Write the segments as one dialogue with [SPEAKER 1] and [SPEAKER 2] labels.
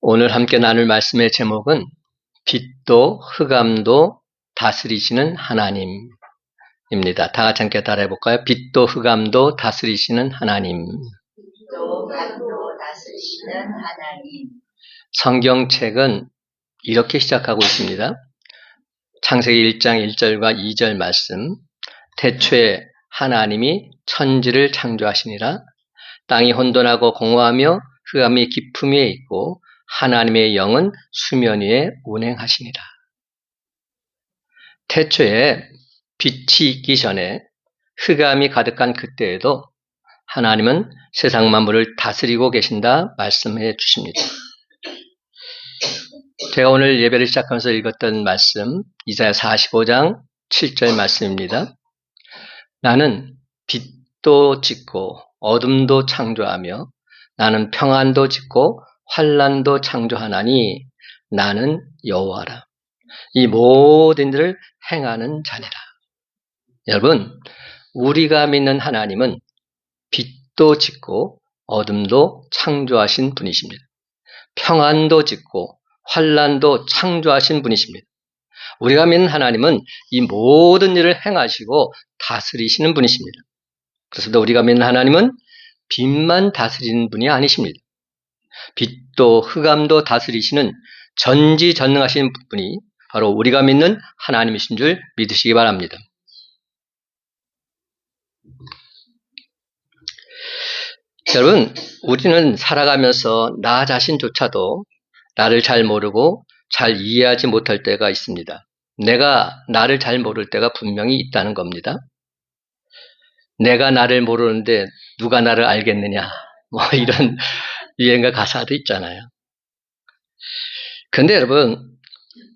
[SPEAKER 1] 오늘 함께 나눌 말씀의 제목은 빛도 흑암도 다스리시는 하나님입니다. 다 같이 함께 따라해 볼까요? 빛도 흑암도 다스리시는 하나님.
[SPEAKER 2] 빛도 흑암도 다스리시는 하나님.
[SPEAKER 1] 성경책은 이렇게 시작하고 있습니다. 창세기 1장 1절과 2절 말씀. 태초에 하나님이 천지를 창조하시니라. 땅이 혼돈하고 공허하며 흑암이 깊음 위에 있고 하나님의 영은 수면 위에 운행하시니라. 태초에 빛이 있기 전에 흑암이 가득한 그때에도 하나님은 세상 만물을 다스리고 계신다 말씀해 주십니다. 제가 오늘 예배를 시작하면서 읽었던 말씀 이사야 45장 7절 말씀입니다. 나는 빛도 짓고 어둠도 창조하며 나는 평안도 짓고 환난도 창조하나니 나는 여호와라. 이 모든 일을 행하는 자니라. 여러분, 우리가 믿는 하나님은 빛도 짓고 어둠도 창조하신 분이십니다. 평안도 짓고 환난도 창조하신 분이십니다. 우리가 믿는 하나님은 이 모든 일을 행하시고 다스리시는 분이십니다. 그렇습니다. 우리가 믿는 하나님은 빛만 다스리는 분이 아니십니다. 빛도 흑암도 다스리시는 전지전능하신 분이 바로 우리가 믿는 하나님이신 줄 믿으시기 바랍니다. 여러분, 우리는 살아가면서 나 자신조차도 나를 잘 모르고 잘 이해하지 못할 때가 있습니다. 내가 나를 잘 모를 때가 분명히 있다는 겁니다. 내가 나를 모르는데 누가 나를 알겠느냐, 이런 유행가 가사도 있잖아요. 그런데 여러분,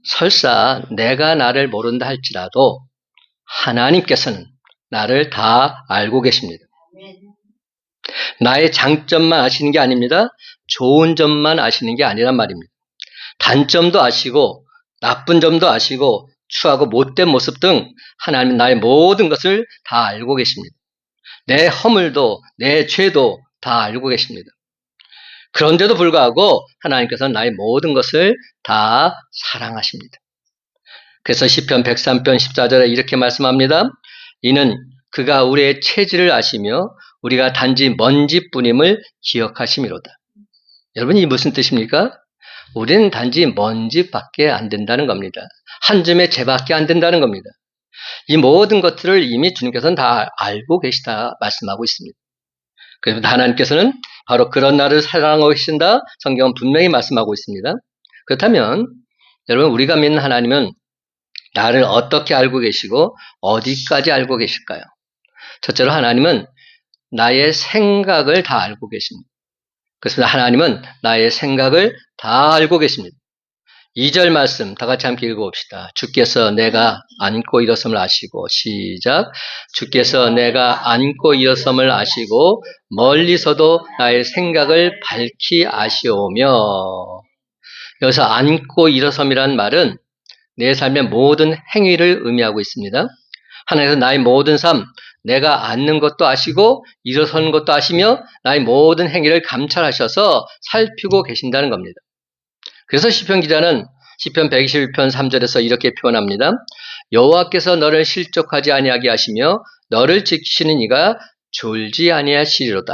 [SPEAKER 1] 설사 내가 나를 모른다 할지라도 하나님께서는 나를 다 알고 계십니다. 나의 장점만 아시는 게 아닙니다. 좋은 점만 아시는 게 아니란 말입니다. 단점도 아시고 나쁜 점도 아시고 추하고 못된 모습 등 하나님은 나의 모든 것을 다 알고 계십니다. 내 허물도 내 죄도 다 알고 계십니다. 그런데도 불구하고 하나님께서는 나의 모든 것을 다 사랑하십니다. 그래서 시편 103편 14절에 이렇게 말씀합니다. 이는 그가 우리의 체질을 아시며 우리가 단지 먼지뿐임을 기억하심이로다. 여러분, 이 무슨 뜻입니까? 우리는 단지 먼지밖에 안 된다는 겁니다. 한 줌의 재밖에 안 된다는 겁니다. 이 모든 것들을 이미 주님께서는 다 알고 계시다 말씀하고 있습니다. 그래서 하나님께서는 바로 그런 나를 사랑하고 계신다 성경은 분명히 말씀하고 있습니다. 그렇다면 여러분, 우리가 믿는 하나님은 나를 어떻게 알고 계시고 어디까지 알고 계실까요? 첫째로 하나님은 나의 생각을 다 알고 계십니다. 그래서 하나님은 나의 생각을 다 알고 계십니다. 2절 말씀 다 같이 함께 읽어봅시다. 주께서 내가 앉고 일어섬을 아시고, 시작. 주께서 내가 앉고 일어섬을 아시고 멀리서도 나의 생각을 밝히 아시오며. 여기서 앉고 일어섬이라는 말은 내 삶의 모든 행위를 의미하고 있습니다. 하나님께서 나의 모든 삶, 내가 앉는 것도 아시고 일어서는 것도 아시며 나의 모든 행위를 감찰하셔서 살피고 계신다는 겁니다. 그래서 시편 기자는 시편 121편 3절에서 이렇게 표현합니다. 여호와께서 너를 실족하지 아니하게 하시며 너를 지키시는 이가 졸지 아니하시리로다.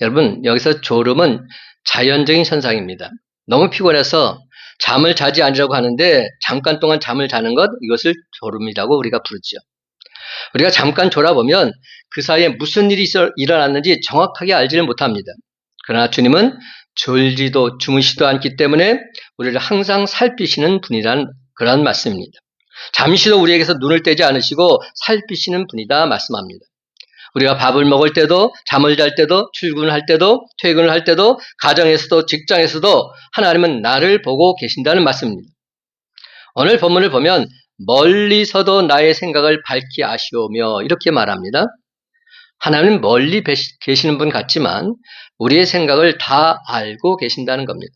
[SPEAKER 1] 여러분, 여기서 졸음은 자연적인 현상입니다. 너무 피곤해서 잠을 자지 않으려고 하는데 잠깐 동안 잠을 자는 것, 이것을 졸음이라고 우리가 부르죠. 우리가 잠깐 졸아보면 그 사이에 무슨 일이 일어났는지 정확하게 알지를 못합니다. 그러나 주님은 졸지도 주무시도 않기 때문에 우리를 항상 살피시는 분이라는 그런 말씀입니다. 잠시도 우리에게서 눈을 떼지 않으시고 살피시는 분이다 말씀합니다. 우리가 밥을 먹을 때도, 잠을 잘 때도, 출근을 할 때도, 퇴근을 할 때도, 가정에서도, 직장에서도 하나님은 나를 보고 계신다는 말씀입니다. 오늘 본문을 보면 멀리서도 나의 생각을 밝히 아시오며 이렇게 말합니다. 하나님은 멀리 계시는 분 같지만 우리의 생각을 다 알고 계신다는 겁니다.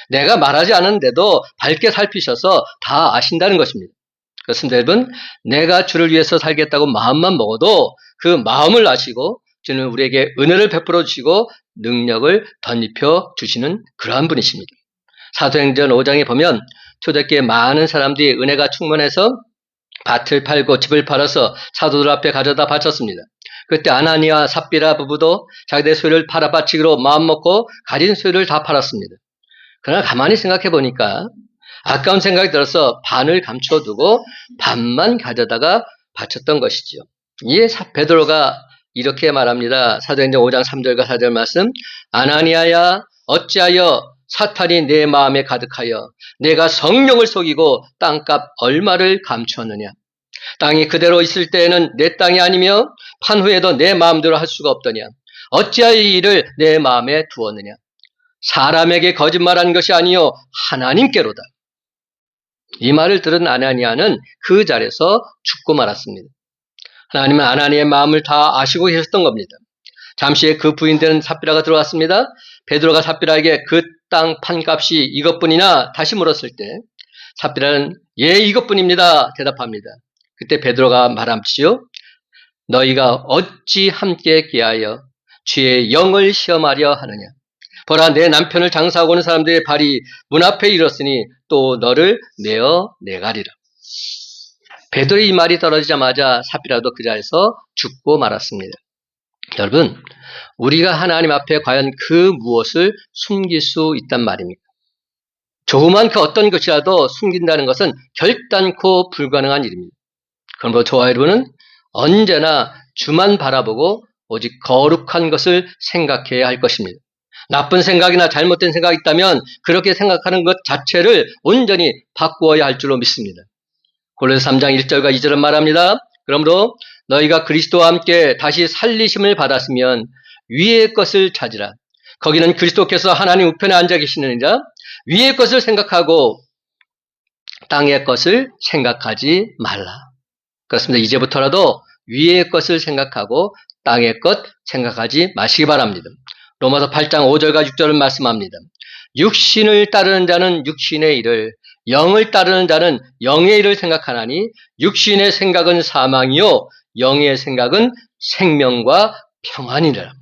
[SPEAKER 1] 내가 말하지 않은데도 밝게 살피셔서 다 아신다는 것입니다. 그렇습니다, 여러분. 내가 주를 위해서 살겠다고 마음만 먹어도 그 마음을 아시고 주는 우리에게 은혜를 베풀어 주시고 능력을 덧입혀 주시는 그러한 분이십니다. 사도행전 5장에 보면 초대교회 많은 사람들이 은혜가 충만해서 밭을 팔고 집을 팔아서 사도들 앞에 가져다 바쳤습니다. 그때 아나니아 삽비라 부부도 자기들 소유를 팔아 바치기로 마음먹고 가진 소유를 다 팔았습니다. 그러나 가만히 생각해 보니까 아까운 생각이 들어서 반을 감춰두고 반만 가져다가 바쳤던 것이지요. 이에 베드로가 이렇게 말합니다. 사도행전 5장 3절과 4절 말씀. 아나니아야 어찌하여 사탄이 내 마음에 가득하여 내가 성령을 속이고 땅값 얼마를 감추었느냐. 땅이 그대로 있을 때에는 내 땅이 아니며 판 후에도 내 마음대로 할 수가 없더냐. 어찌하여 이 일을 내 마음에 두었느냐. 사람에게 거짓말한 것이 아니요 하나님께로다. 이 말을 들은 아나니아는 그 자리에서 죽고 말았습니다. 하나님은 아나니아의 마음을 다 아시고 계셨던 겁니다. 잠시 후에 그 부인되는 삽비라가 들어왔습니다. 베드로가 삽비라에게 그 땅 판값이 이것뿐이나 다시 물었을 때 삽비라는 예 이것뿐입니다 대답합니다. 그때 베드로가 말함치요. 너희가 어찌 함께 기하여 주의 영을 시험하려 하느냐. 보라 내 남편을 장사하고 오는 사람들의 발이 문 앞에 이르렀으니 또 너를 내어 내가리라. 베드로의 이 말이 떨어지자마자 삽비라도 그 자리에서 죽고 말았습니다. 여러분, 우리가 하나님 앞에 과연 그 무엇을 숨길 수 있단 말입니까? 조그만 그 어떤 것이라도 숨긴다는 것은 결단코 불가능한 일입니다. 그러므로 저와 여러분은 언제나 주만 바라보고 오직 거룩한 것을 생각해야 할 것입니다. 나쁜 생각이나 잘못된 생각이 있다면 그렇게 생각하는 것 자체를 온전히 바꾸어야 할 줄로 믿습니다. 골로새 3장 1절과 2절은 말합니다. 그러므로 너희가 그리스도와 함께 다시 살리심을 받았으면 위의 것을 찾으라. 거기는 그리스도께서 하나님 우편에 앉아 계시느니라. 위의 것을 생각하고 땅의 것을 생각하지 말라. 그렇습니다. 이제부터라도 위의 것을 생각하고 땅의 것 생각하지 마시기 바랍니다. 로마서 8장 5절과 6절을 말씀합니다. 육신을 따르는 자는 육신의 일을, 영을 따르는 자는 영의 일을 생각하나니 육신의 생각은 사망이요 영의 생각은 생명과 평안이라.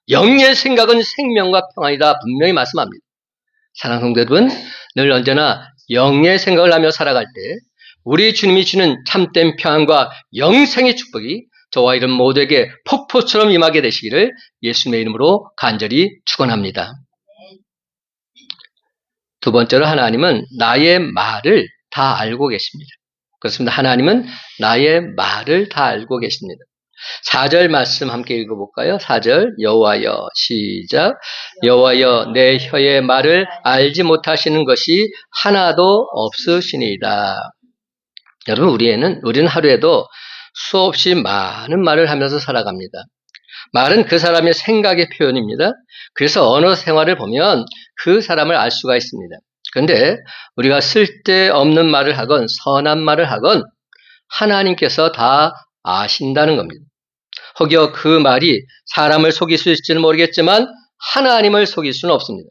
[SPEAKER 1] 영의 생각은 생명과 평안이다 분명히 말씀합니다. 사랑하는 성도 여러분, 늘 언제나 영의 생각을 하며 살아갈 때 우리 주님이 주는 참된 평안과 영생의 축복이 저와 이런 모두에게 폭포처럼 임하게 되시기를 예수님의 이름으로 간절히 축원합니다. 두 번째로 하나님은 나의 말을 다 알고 계십니다. 그렇습니다. 하나님은 나의 말을 다 알고 계십니다. 4절 말씀 함께 읽어볼까요? 4절 여호와여 시작. 여호와여 내 혀의 말을 알지 못하시는 것이 하나도 없으시니이다. 여러분 우리는 하루에도 수없이 많은 말을 하면서 살아갑니다. 말은 그 사람의 생각의 표현입니다. 그래서 언어 생활을 보면 그 사람을 알 수가 있습니다. 그런데 우리가 쓸데없는 말을 하건 선한 말을 하건 하나님께서 다 아신다는 겁니다. 혹여 그 말이 사람을 속일 수 있을지는 모르겠지만 하나님을 속일 수는 없습니다.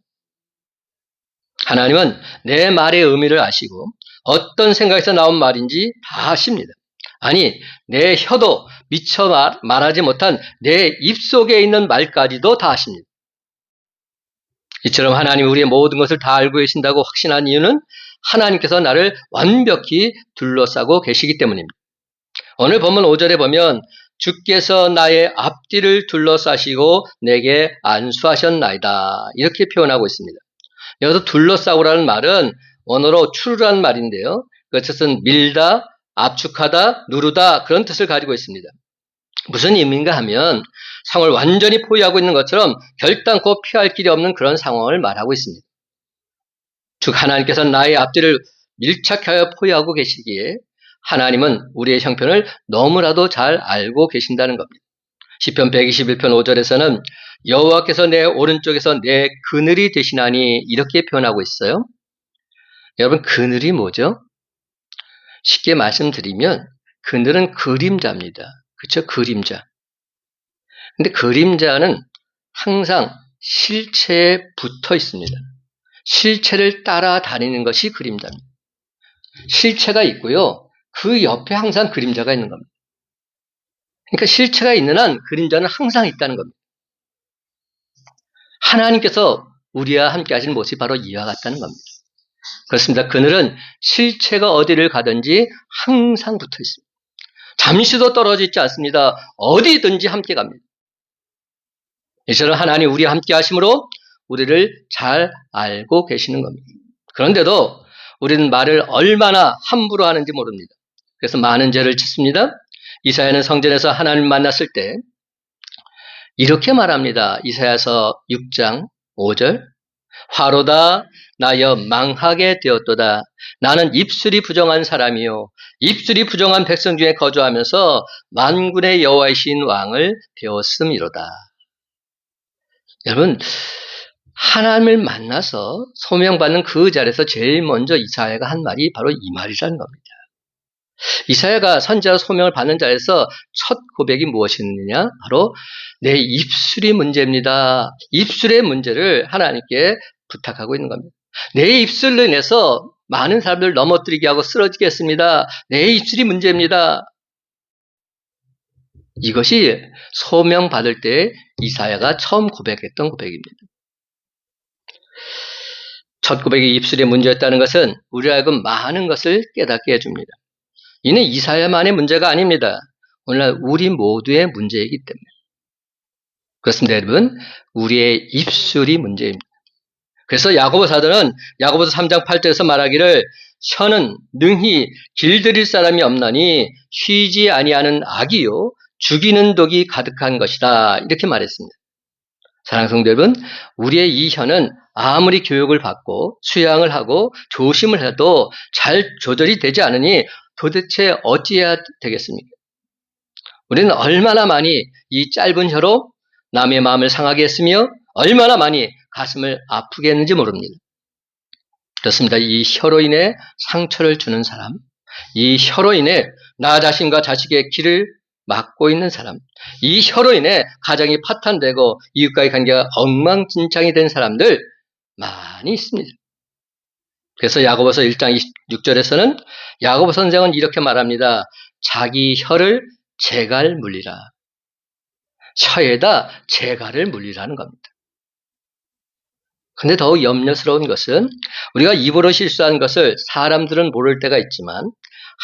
[SPEAKER 1] 하나님은 내 말의 의미를 아시고 어떤 생각에서 나온 말인지 다 아십니다. 아니 내 혀도 미처 말하지 못한 내 입속에 있는 말까지도 다 아십니다. 이처럼 하나님이 우리의 모든 것을 다 알고 계신다고 확신한 이유는 하나님께서 나를 완벽히 둘러싸고 계시기 때문입니다. 오늘 본문 5절에 보면 주께서 나의 앞뒤를 둘러싸시고 내게 안수하셨나이다 이렇게 표현하고 있습니다. 여기서 둘러싸고라는 말은 원어로 추르라는 말인데요. 그 뜻은 밀다, 압축하다, 누르다 그런 뜻을 가지고 있습니다. 무슨 의미인가 하면 상황을 완전히 포위하고 있는 것처럼 결단코 피할 길이 없는 그런 상황을 말하고 있습니다. 즉 하나님께서 나의 앞뒤를 밀착하여 포위하고 계시기에 하나님은 우리의 형편을 너무나도 잘 알고 계신다는 겁니다. 시편 121편 5절에서는 여호와께서 내 오른쪽에서 내 그늘이 되시나니 이렇게 표현하고 있어요. 여러분 그늘이 뭐죠? 쉽게 말씀드리면 그늘은 그림자입니다. 그렇죠? 그림자. 근데 그림자는 항상 실체에 붙어 있습니다. 실체를 따라다니는 것이 그림자입니다. 실체가 있고요. 그 옆에 항상 그림자가 있는 겁니다. 그러니까 실체가 있는 한 그림자는 항상 있다는 겁니다. 하나님께서 우리와 함께 하시는 모습이 바로 이와 같다는 겁니다. 그렇습니다. 그늘은 실체가 어디를 가든지 항상 붙어 있습니다. 잠시도 떨어져 있지 않습니다. 어디든지 함께 갑니다. 이처럼 하나님 우리와 함께 하심으로 우리를 잘 알고 계시는 겁니다. 그런데도 우리는 말을 얼마나 함부로 하는지 모릅니다. 그래서 많은 죄를 짓습니다. 이사야는 성전에서 하나님을 만났을 때 이렇게 말합니다. 이사야서 6장 5절 화로다 나여 망하게 되었도다. 나는 입술이 부정한 사람이요 입술이 부정한 백성 중에 거주하면서 만군의 여호와이신 왕을 배웠음이로다. 여러분 하나님을 만나서 소명받는 그 자리에서 제일 먼저 이사야가 한 말이 바로 이 말이라는 겁니다. 이사야가 선지자 소명을 받는 자리에서 첫 고백이 무엇이었느냐? 바로 내 입술이 문제입니다. 입술의 문제를 하나님께 부탁하고 있는 겁니다. 내 입술로 인해서 많은 사람들을 넘어뜨리게 하고 쓰러지게 했습니다. 내 입술이 문제입니다. 이것이 소명 받을 때 이사야가 처음 고백했던 고백입니다. 첫 고백이 입술의 문제였다는 것은 우리로 하여금 많은 것을 깨닫게 해줍니다. 이는 이사야만의 문제가 아닙니다. 오늘날 우리 모두의 문제이기 때문에. 그렇습니다, 여러분. 우리의 입술이 문제입니다. 그래서 야고보 사도는 야고보서 3장 8절에서 말하기를 혀는 능히 길들일 사람이 없나니 쉬지 아니하는 악이요 죽이는 독이 가득한 것이다. 이렇게 말했습니다. 사랑하는 성도 여러분, 우리의 이 혀는 아무리 교육을 받고 수양을 하고 조심을 해도 잘 조절이 되지 않으니 도대체 어찌해야 되겠습니까? 우리는 얼마나 많이 이 짧은 혀로 남의 마음을 상하게 했으며 얼마나 많이 가슴을 아프게 했는지 모릅니다. 그렇습니다. 이 혀로 인해 상처를 주는 사람, 이 혀로 인해 나 자신과 자식의 길을 막고 있는 사람, 이 혀로 인해 가정이 파탄되고 이웃과의 관계가 엉망진창이 된 사람들 많이 있습니다. 그래서 야고보서 1장 26절에서는 야고보 선생은 이렇게 말합니다. 자기 혀를 재갈 물리라. 혀에다 재갈을 물리라는 겁니다. 근데 더욱 염려스러운 것은 우리가 입으로 실수한 것을 사람들은 모를 때가 있지만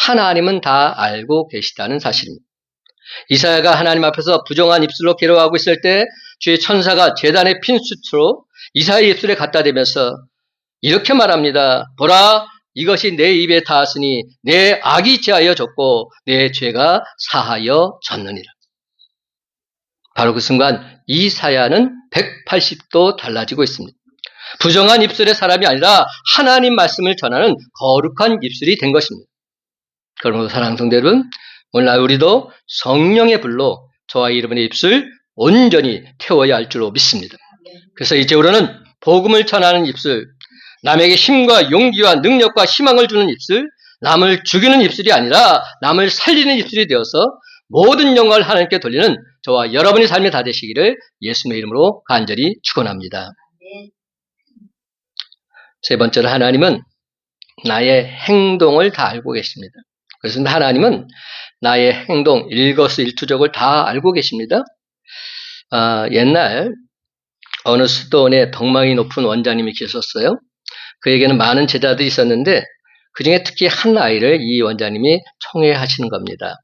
[SPEAKER 1] 하나님은 다 알고 계시다는 사실입니다. 이사야가 하나님 앞에서 부정한 입술로 괴로워하고 있을 때 주의 천사가 제단의 핀수트로 이사야의 입술에 갖다 대면서 이렇게 말합니다. 보라, 이것이 내 입에 닿았으니 내 악이 제하여 졌고 내 죄가 사하여 졌느니라. 바로 그 순간 이사야는 180도 달라지고 있습니다. 부정한 입술의 사람이 아니라 하나님 말씀을 전하는 거룩한 입술이 된 것입니다. 그러므로 사랑하는 성도 여러분, 오늘날 우리도 성령의 불로 저와 여러분의 입술 온전히 태워야 할 줄로 믿습니다. 그래서 이제부로는 복음을 전하는 입술, 남에게 힘과 용기와 능력과 희망을 주는 입술, 남을 죽이는 입술이 아니라 남을 살리는 입술이 되어서 모든 영광을 하나님께 돌리는 저와 여러분의 삶이 다 되시기를 예수님의 이름으로 간절히 축원합니다. 세 번째로 하나님은 나의 행동을 다 알고 계십니다. 그래서 하나님은 나의 행동, 일거수일투족을 다 알고 계십니다. 옛날 어느 수도원에 덕망이 높은 원장님이 계셨어요. 그에게는 많은 제자들이 있었는데 그 중에 특히 한 아이를 이 원장님이 총애하시는 겁니다.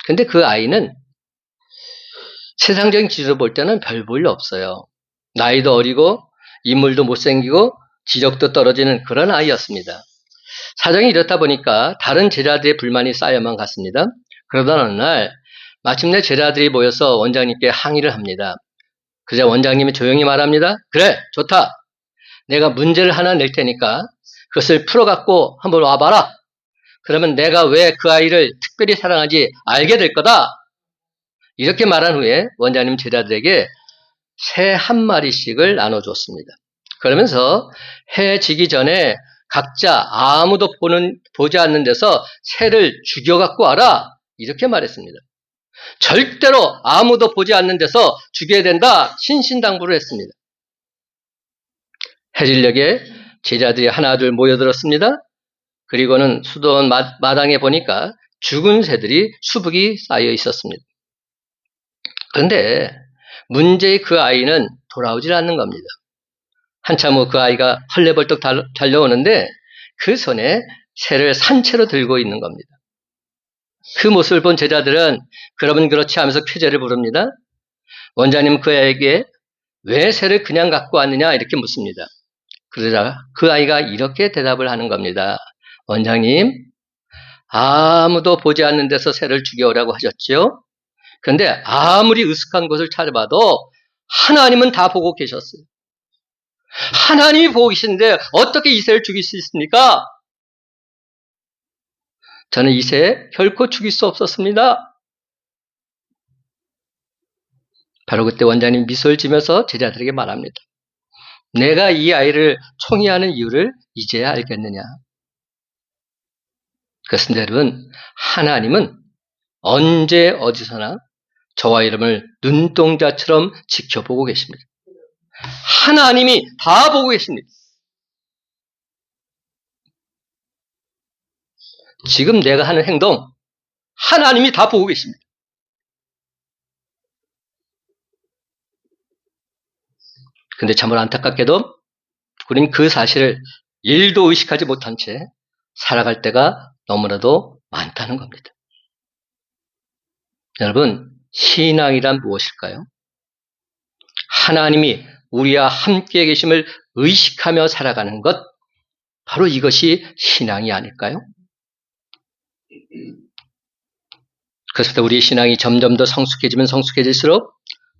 [SPEAKER 1] 근데 그 아이는 세상적인 기준으로 볼 때는 별 볼 일 없어요. 나이도 어리고 인물도 못생기고 지적도 떨어지는 그런 아이였습니다. 사정이 이렇다 보니까 다른 제자들의 불만이 쌓여만 갔습니다. 그러던 어느 날 마침내 제자들이 모여서 원장님께 항의를 합니다. 그러자 원장님이 조용히 말합니다. 그래, 좋다. 내가 문제를 하나 낼 테니까 그것을 풀어갖고 한번 와봐라. 그러면 내가 왜 그 아이를 특별히 사랑하지 알게 될 거다. 이렇게 말한 후에 원장님 제자들에게 새 한 마리씩을 나눠줬습니다. 그러면서 해 지기 전에 각자 아무도 보지 않는 데서 새를 죽여갖고 와라. 이렇게 말했습니다. 절대로 아무도 보지 않는 데서 죽여야 된다. 신신당부를 했습니다. 해질녘에 제자들이 하나둘 모여들었습니다. 그리고는 수도원 마당에 보니까 죽은 새들이 수북이 쌓여 있었습니다. 그런데 문제의 그 아이는 돌아오질 않는 겁니다. 한참 후 그 아이가 헐레벌떡 달려오는데 그 손에 새를 산채로 들고 있는 겁니다. 그 모습을 본 제자들은 그러면 그렇지 하면서 쾌재를 부릅니다. 원장님 그 아이에게 왜 새를 그냥 갖고 왔느냐 이렇게 묻습니다. 그러자 그 아이가 이렇게 대답을 하는 겁니다. 원장님, 아무도 보지 않는 데서 새를 죽여오라고 하셨지요? 그런데 아무리 으슥한 곳을 찾아봐도 하나님은 다 보고 계셨어요. 하나님이 보고 계시는데 어떻게 이 새를 죽일 수 있습니까? 저는 이 새 결코 죽일 수 없었습니다. 바로 그때 원장님 미소를 지면서 제자들에게 말합니다. 내가 이 아이를 총애하는 이유를 이제야 알겠느냐. 그렇습니다, 여러분. 하나님은 언제 어디서나 저와 여러분을 눈동자처럼 지켜보고 계십니다. 하나님이 다 보고 계십니다. 지금 내가 하는 행동, 하나님이 다 보고 계십니다. 근데 참으로 안타깝게도 우린 그 사실을 1도 의식하지 못한 채 살아갈 때가 너무나도 많다는 겁니다. 여러분, 신앙이란 무엇일까요? 하나님이 우리와 함께 계심을 의식하며 살아가는 것, 바로 이것이 신앙이 아닐까요? 그래서 우리의 신앙이 점점 더 성숙해지면 성숙해질수록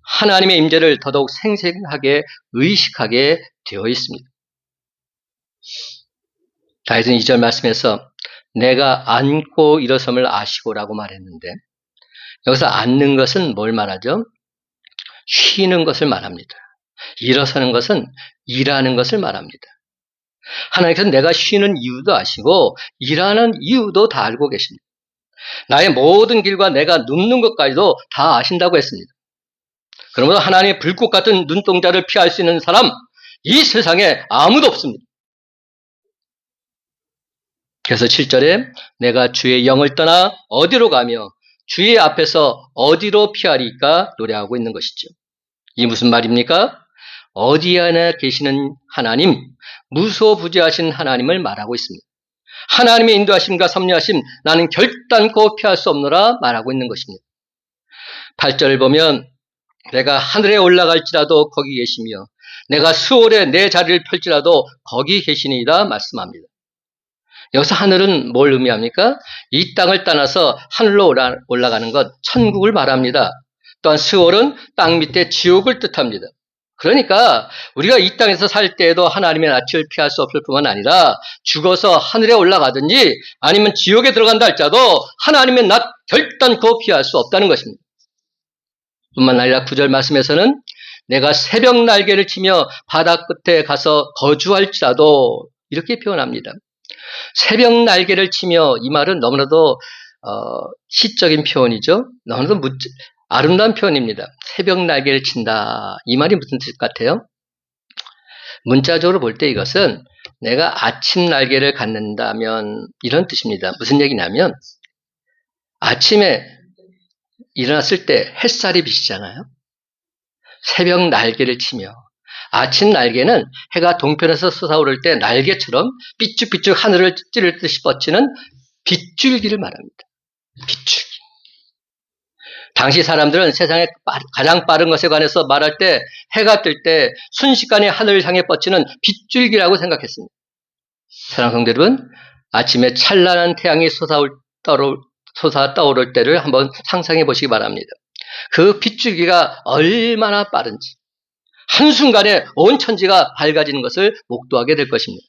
[SPEAKER 1] 하나님의 임재를 더더욱 생생하게 의식하게 되어 있습니다. 다윗은 2절 말씀에서 내가 앉고 일어섬을 아시고라고 말했는데 여기서 앉는 것은 뭘 말하죠? 쉬는 것을 말합니다. 일어서는 것은 일하는 것을 말합니다. 하나님께서는 내가 쉬는 이유도 아시고 일하는 이유도 다 알고 계십니다. 나의 모든 길과 내가 눕는 것까지도 다 아신다고 했습니다. 그러므로 하나님의 불꽃 같은 눈동자를 피할 수 있는 사람, 이 세상에 아무도 없습니다. 그래서 7절에 내가 주의 영을 떠나 어디로 가며 주의 앞에서 어디로 피하리까 노래하고 있는 것이죠. 이 무슨 말입니까? 어디 안에 계시는 하나님, 무소부지하신 하나님을 말하고 있습니다. 하나님의 인도하심과 섭리하심, 나는 결단코 피할 수 없노라 말하고 있는 것입니다. 8절을 보면 내가 하늘에 올라갈지라도 거기 계시며 내가 수월에 내 자리를 펼지라도 거기 계시니이다 말씀합니다. 여기서 하늘은 뭘 의미합니까? 이 땅을 떠나서 하늘로 올라가는 것, 천국을 말합니다. 또한 스월은 땅 밑에 지옥을 뜻합니다. 그러니까 우리가 이 땅에서 살 때에도 하나님의 낯을 피할 수 없을 뿐만 아니라 죽어서 하늘에 올라가든지 아니면 지옥에 들어간다 할지라도 하나님의 낯 결단코 피할 수 없다는 것입니다. 뿐만 아니라 9절 말씀에서는 내가 새벽 날개를 치며 바다 끝에 가서 거주할지라도 이렇게 표현합니다. 새벽 날개를 치며, 이 말은 너무나도 시적인 표현이죠. 너무나도 아름다운 표현입니다. 새벽 날개를 친다. 이 말이 무슨 뜻 같아요? 문자적으로 볼 때 이것은 내가 아침 날개를 갖는다면 이런 뜻입니다. 무슨 얘기냐면 아침에 일어났을 때 햇살이 비치잖아요. 새벽 날개를 치며, 아침 날개는 해가 동편에서 솟아오를 때 날개처럼 삐쭉삐쭉 하늘을 찌를 듯이 뻗치는 빗줄기를 말합니다. 빗줄기. 당시 사람들은 세상에 가장 빠른 것에 관해서 말할 때 해가 뜰 때 순식간에 하늘을 향해 뻗치는 빗줄기라고 생각했습니다. 사랑하는 성도 여러분, 아침에 찬란한 태양이 솟아 떠오를 때를 한번 상상해 보시기 바랍니다. 그 빗줄기가 얼마나 빠른지 한순간에 온 천지가 밝아지는 것을 목도하게 될 것입니다.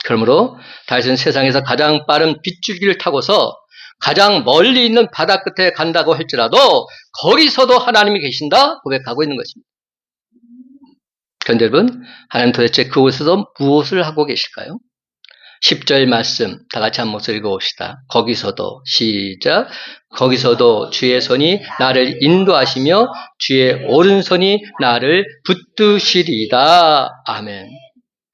[SPEAKER 1] 그러므로 다윗은 세상에서 가장 빠른 빗줄기를 타고서 가장 멀리 있는 바다 끝에 간다고 할지라도 거기서도 하나님이 계신다 고백하고 있는 것입니다. 그런데 여러분, 하나님 도대체 그곳에서 무엇을 하고 계실까요? 10절 말씀 다 같이 한 목소리 읽어봅시다. 거기서도, 시작. 거기서도 주의 손이 나를 인도하시며 주의 오른손이 나를 붙드시리이다. 아멘.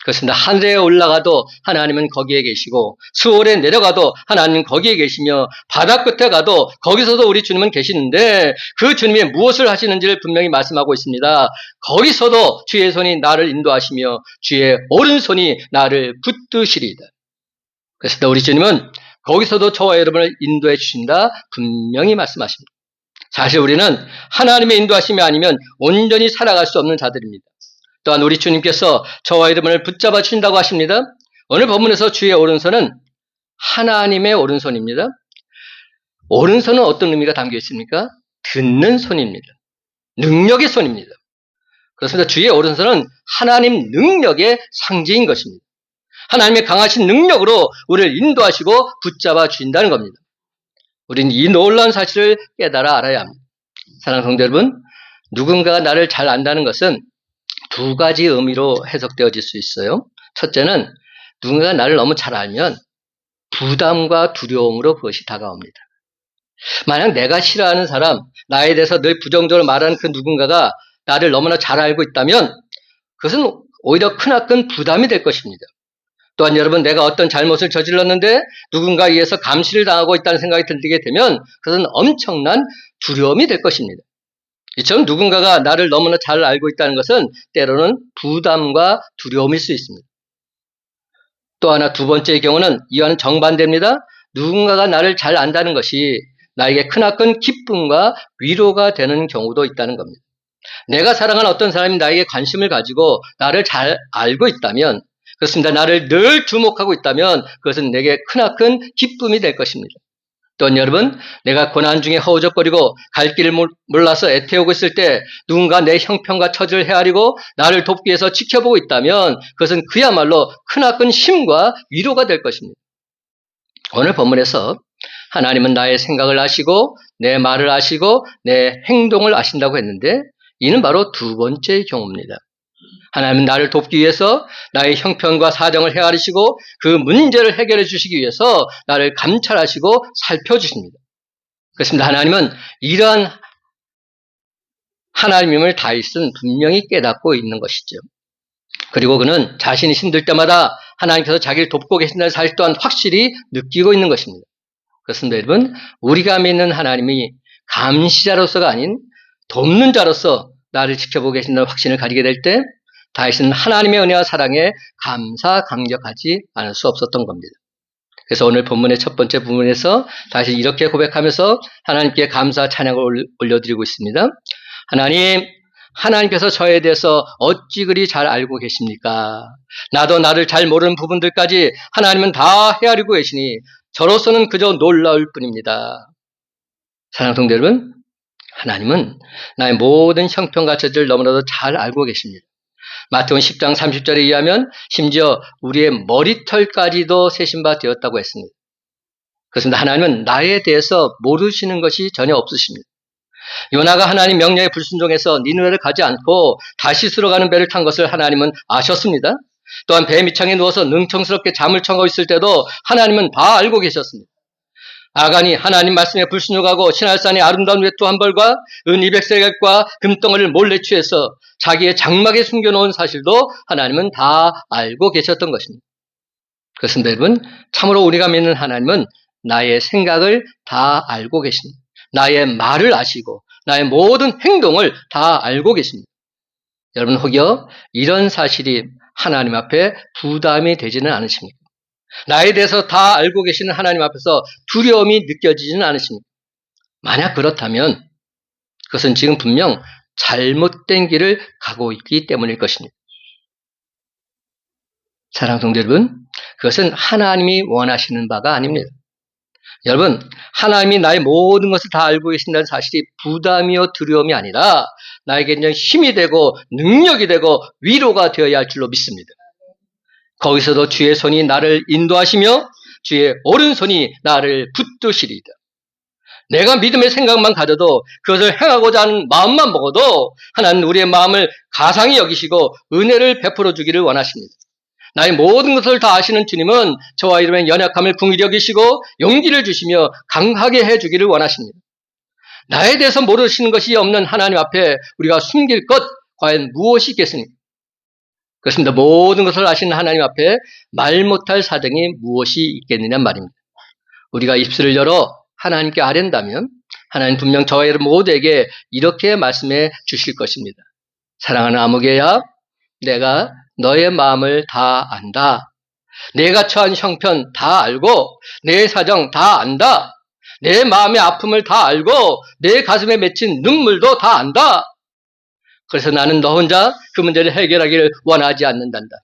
[SPEAKER 1] 그렇습니다. 하늘에 올라가도 하나님은 거기에 계시고 수월에 내려가도 하나님은 거기에 계시며 바다 끝에 가도 거기서도 우리 주님은 계시는데 그 주님이 무엇을 하시는지를 분명히 말씀하고 있습니다. 거기서도 주의 손이 나를 인도하시며 주의 오른손이 나를 붙드시리이다. 그렇습니다. 우리 주님은 거기서도 저와 여러분을 인도해 주신다 분명히 말씀하십니다. 사실 우리는 하나님의 인도하심이 아니면 온전히 살아갈 수 없는 자들입니다. 또한 우리 주님께서 저와 여러분을 붙잡아 주신다고 하십니다. 오늘 본문에서 주의 오른손은 하나님의 오른손입니다. 오른손은 어떤 의미가 담겨 있습니까? 듣는 손입니다. 능력의 손입니다. 그렇습니다. 주의 오른손은 하나님 능력의 상징인 것입니다. 하나님의 강하신 능력으로 우리를 인도하시고 붙잡아 주신다는 겁니다. 우리는 이 놀라운 사실을 깨달아 알아야 합니다. 사랑하는 성도 여러분, 누군가가 나를 잘 안다는 것은 두 가지 의미로 해석되어질 수 있어요. 첫째는 누군가가 나를 너무 잘 알면 부담과 두려움으로 그것이 다가옵니다. 만약 내가 싫어하는 사람, 나에 대해서 늘 부정적으로 말하는 그 누군가가 나를 너무나 잘 알고 있다면 그것은 오히려 크나큰 부담이 될 것입니다. 또한 여러분, 내가 어떤 잘못을 저질렀는데 누군가에 의해서 감시를 당하고 있다는 생각이 들게 되면 그것은 엄청난 두려움이 될 것입니다. 이처럼 누군가가 나를 너무나 잘 알고 있다는 것은 때로는 부담과 두려움일 수 있습니다. 또 하나 두 번째의 경우는 이와는 정반대입니다. 누군가가 나를 잘 안다는 것이 나에게 크나큰 기쁨과 위로가 되는 경우도 있다는 겁니다. 내가 사랑하는 어떤 사람이 나에게 관심을 가지고 나를 잘 알고 있다면, 그렇습니다. 나를 늘 주목하고 있다면 그것은 내게 크나큰 기쁨이 될 것입니다. 또한 여러분, 내가 고난 중에 허우적거리고 갈 길을 몰라서 애태우고 있을 때 누군가 내 형편과 처지를 헤아리고 나를 돕기 위해서 지켜보고 있다면 그것은 그야말로 크나큰 힘과 위로가 될 것입니다. 오늘 본문에서 하나님은 나의 생각을 아시고 내 말을 아시고 내 행동을 아신다고 했는데 이는 바로 두 번째의 경우입니다. 하나님은 나를 돕기 위해서 나의 형편과 사정을 헤아리시고 그 문제를 해결해 주시기 위해서 나를 감찰하시고 살펴주십니다. 그렇습니다. 하나님은 이러한 하나님임을 다윗은 분명히 깨닫고 있는 것이죠. 그리고 그는 자신이 힘들 때마다 하나님께서 자기를 돕고 계신다는 사실 또한 확실히 느끼고 있는 것입니다. 그렇습니다. 여러분, 우리가 믿는 하나님이 감시자로서가 아닌 돕는 자로서 나를 지켜보고 계신다는 확신을 가지게 될 때 다윗은 하나님의 은혜와 사랑에 감사 감격하지 않을 수 없었던 겁니다. 그래서 오늘 본문의 첫 번째 부분에서 다시 이렇게 고백하면서 하나님께 감사 찬양을 올려드리고 있습니다. 하나님께서 저에 대해서 어찌 그리 잘 알고 계십니까? 나도 나를 잘 모르는 부분들까지 하나님은 다 헤아리고 계시니 저로서는 그저 놀라울 뿐입니다. 사랑하는 성도 여러분, 하나님은 나의 모든 형편과 처지를 너무나도 잘 알고 계십니다. 마태복음 10장 30절에 의하면 심지어 우리의 머리털까지도 세신 바 되었다고 했습니다. 그렇습니다. 하나님은 나에 대해서 모르시는 것이 전혀 없으십니다. 요나가 하나님 명령에 불순종해서 니느웨를 가지 않고 다시스로 가는 배를 탄 것을 하나님은 아셨습니다. 또한 배 밑창에 누워서 능청스럽게 잠을 청하고 있을 때도 하나님은 다 알고 계셨습니다. 아간이 하나님 말씀에 불순종하고 시날산의 아름다운 외투 한 벌과 은 200세겔과 금덩어리를 몰래 취해서 자기의 장막에 숨겨놓은 사실도 하나님은 다 알고 계셨던 것입니다. 그렇습니다. 여러분, 참으로 우리가 믿는 하나님은 나의 생각을 다 알고 계십니다. 나의 말을 아시고 나의 모든 행동을 다 알고 계십니다. 여러분, 혹여 이런 사실이 하나님 앞에 부담이 되지는 않으십니까? 나에 대해서 다 알고 계시는 하나님 앞에서 두려움이 느껴지지는 않으십니까? 만약 그렇다면 그것은 지금 분명 잘못된 길을 가고 있기 때문일 것입니다. 사랑하는 성도 여러분, 그것은 하나님이 원하시는 바가 아닙니다. 여러분, 하나님이 나의 모든 것을 다 알고 계신다는 사실이 부담이요 두려움이 아니라 나에게 그냥 힘이 되고 능력이 되고 위로가 되어야 할 줄로 믿습니다. 거기서도 주의 손이 나를 인도하시며 주의 오른손이 나를 붙드시리이다. 내가 믿음의 생각만 가져도 그것을 행하고자 하는 마음만 먹어도 하나님은 우리의 마음을 가상히 여기시고 은혜를 베풀어 주기를 원하십니다. 나의 모든 것을 다 아시는 주님은 저와 이름의 연약함을 긍휼히 여기시고 용기를 주시며 강하게 해주기를 원하십니다. 나에 대해서 모르시는 것이 없는 하나님 앞에 우리가 숨길 것 과연 무엇이 있겠습니까? 그렇습니다. 모든 것을 아시는 하나님 앞에 말 못할 사정이 무엇이 있겠느냐 말입니다. 우리가 입술을 열어 하나님께 아랜다면 하나님 분명 저와 여러분 모두에게 이렇게 말씀해 주실 것입니다. 사랑하는 아무개야, 내가 너의 마음을 다 안다. 내가 처한 형편 다 알고 내 사정 다 안다. 내 마음의 아픔을 다 알고 내 가슴에 맺힌 눈물도 다 안다. 그래서 나는 너 혼자 그 문제를 해결하기를 원하지 않는단다.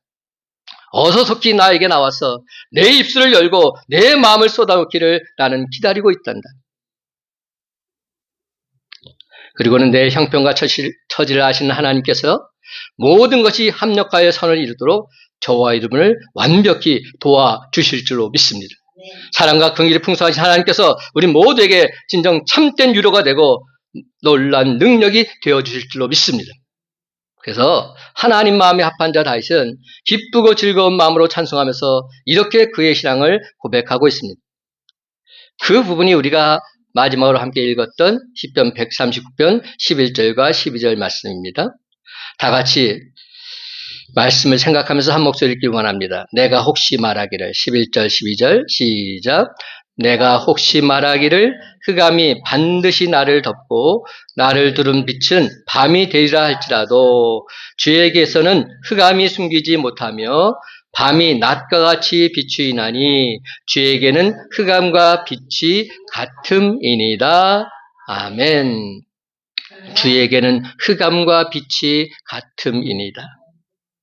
[SPEAKER 1] 어서 속히 나에게 나와서 내 입술을 열고 내 마음을 쏟아놓기를 나는 기다리고 있단다. 그리고는 내 형편과 처지를 아시는 하나님께서 모든 것이 합력하여 선을 이루도록 저와 여러분을 완벽히 도와주실 줄로 믿습니다. 사랑과 긍휼이 풍성하신 하나님께서 우리 모두에게 진정 참된 위로가 되고 놀란 능력이 되어주실 줄로 믿습니다. 그래서 하나님 마음에 합한 자 다윗은 기쁘고 즐거운 마음으로 찬송하면서 이렇게 그의 신앙을 고백하고 있습니다. 그 부분이 우리가 마지막으로 함께 읽었던 시편 139편 11절과 12절 말씀입니다. 다 같이 말씀을 생각하면서 한 목소리 읽기 원합니다. 내가 혹시 말하기를 11절 12절 시작. 내가 혹시 말하기를 흑암이 반드시 나를 덮고 나를 두른 빛은 밤이 되리라 할지라도 주에게서는 흑암이 숨기지 못하며 밤이 낮과 같이 비추이나니 주에게는 흑암과 빛이 같음이니이다. 아멘. 주에게는 흑암과 빛이 같음이니이다.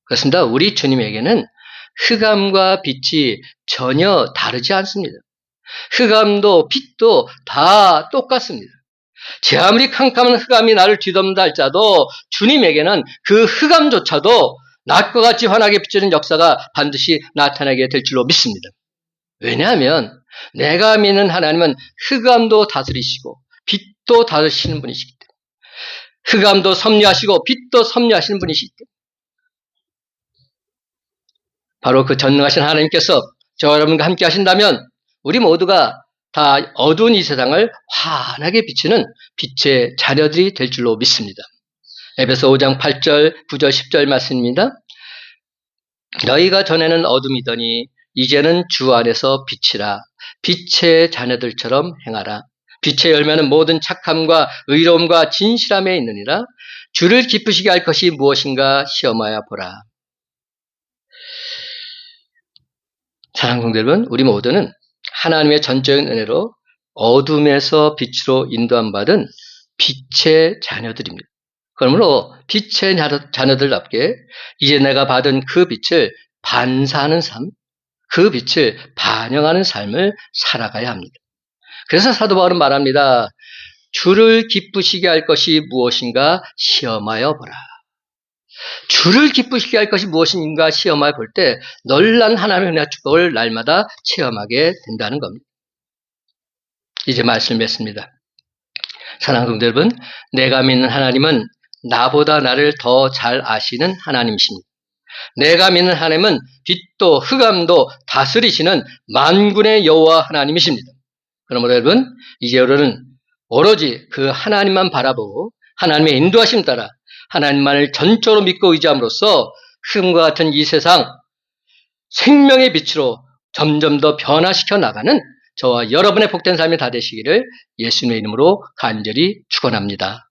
[SPEAKER 1] 그렇습니다. 우리 주님에게는 흑암과 빛이 전혀 다르지 않습니다. 흑암도 빛도 다 똑같습니다. 제 아무리 캄캄한 흑암이 나를 뒤덮는다 할지라도 주님에게는 그 흑암조차도 낮과 같이 환하게 비추는 역사가 반드시 나타나게 될 줄로 믿습니다. 왜냐하면 내가 믿는 하나님은 흑암도 다스리시고 빛도 다스리시는 분이시기 때문에, 흑암도 섭리하시고 빛도 섭리하시는 분이시기 때문에, 바로 그 전능하신 하나님께서 저와 여러분과 함께 하신다면 우리 모두가 다 어두운 이 세상을 환하게 비추는 빛의 자녀들이 될 줄로 믿습니다. 에베소 5장 8절, 9절, 10절 말씀입니다. 너희가 전에는 어둠이더니 이제는 주 안에서 빛이라. 빛의 자녀들처럼 행하라. 빛의 열매는 모든 착함과 의로움과 진실함에 있느니라. 주를 기쁘시게 할 것이 무엇인가 시험하여 보라. 사랑하는 성도 여러분, 우리 모두는 하나님의 전적인 은혜로 어둠에서 빛으로 인도함 받은 빛의 자녀들입니다. 그러므로 빛의 자녀들답게 이제 내가 받은 그 빛을 반사하는 삶, 그 빛을 반영하는 삶을 살아가야 합니다. 그래서 사도 바울은 말합니다. 주를 기쁘시게 할 것이 무엇인가 시험하여 보라. 주를 기쁘시게 할 것이 무엇인가 시험하여 볼 때 놀란 하나님의 은혜와 축복을 날마다 체험하게 된다는 겁니다. 이제 말씀을 맺습니다. 사랑하는 성도 여러분, 내가 믿는 하나님은 나보다 나를 더 잘 아시는 하나님이십니다. 내가 믿는 하나님은 빛도 흑암도 다스리시는 만군의 여호와 하나님이십니다. 그러므로 여러분, 이제 여러분은 오로지 그 하나님만 바라보고 하나님의 인도하심 따라 하나님만을 전적으로 믿고 의지함으로써 흑암과 같은 이 세상 생명의 빛으로 점점 더 변화시켜 나가는 저와 여러분의 복된 삶이 다 되시기를 예수님의 이름으로 간절히 축원합니다.